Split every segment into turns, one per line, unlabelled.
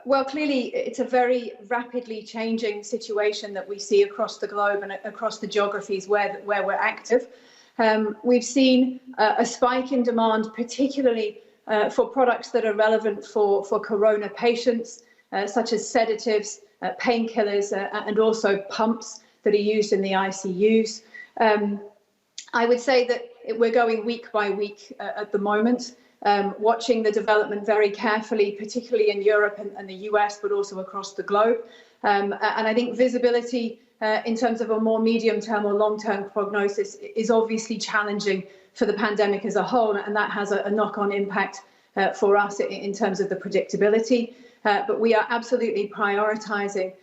Well, clearly, it's a very rapidly changing situation that we see across the globe and across the geographies where we're active. We've seen a spike in demand, particularly for products that are relevant for corona patients, such as sedatives, painkillers, and also pumps that are used in the ICUs. I would say that we're going week by week at the moment, watching the development very carefully, particularly in Europe and the US, but also across the globe. And I think visibility in terms of a more medium-term or long-term prognosis is obviously challenging for the pandemic as a whole, and that has a knock-on impact for us in terms of the predictability. But we are absolutely prioritizing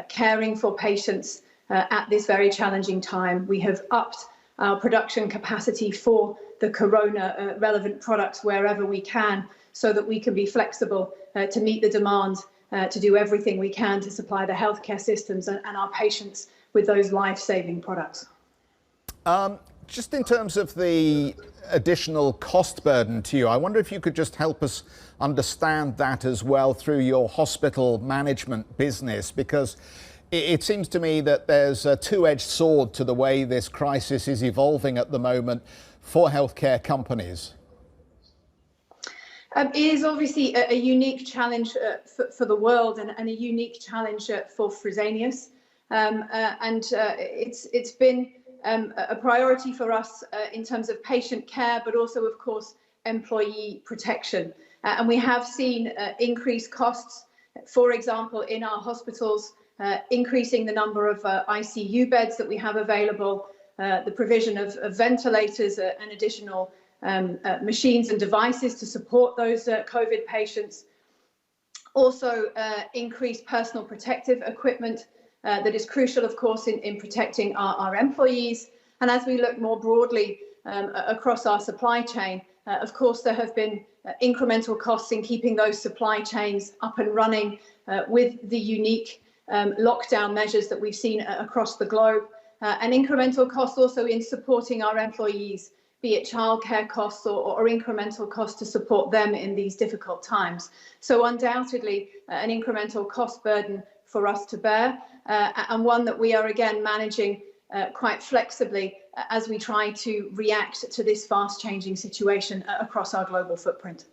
caring for patients at this very challenging time. We have upped our production capacity for the corona relevant products wherever we can, so that we can be flexible to meet the demand, to do everything we can to supply the healthcare systems and our patients with those life-saving products.
Just in terms of the additional cost burden to you, I wonder if you could just help us understand that as well through your hospital management business, because it seems to me that there's a two-edged sword to the way this crisis is evolving at the moment for healthcare companies.
It is obviously a unique challenge for the world and a unique challenge for Fresenius. It's been a priority for us in terms of patient care, but also, of course, employee protection. And we have seen increased costs, for example, in our hospitals, increasing the number of ICU beds that we have available, the provision of ventilators and additional machines and devices to support those COVID patients. Also, increased personal protective equipment that is crucial, of course, in protecting our employees. And as we look more broadly across our supply chain, of course, there have been incremental costs in keeping those supply chains up and running with the unique lockdown measures that we've seen across the globe, and incremental costs also in supporting our employees, be it childcare costs or incremental costs to support them in these difficult times. So undoubtedly, an incremental cost burden for us to bear, and one that we are again managing quite flexibly as we try to react to this fast changing situation across our global footprint.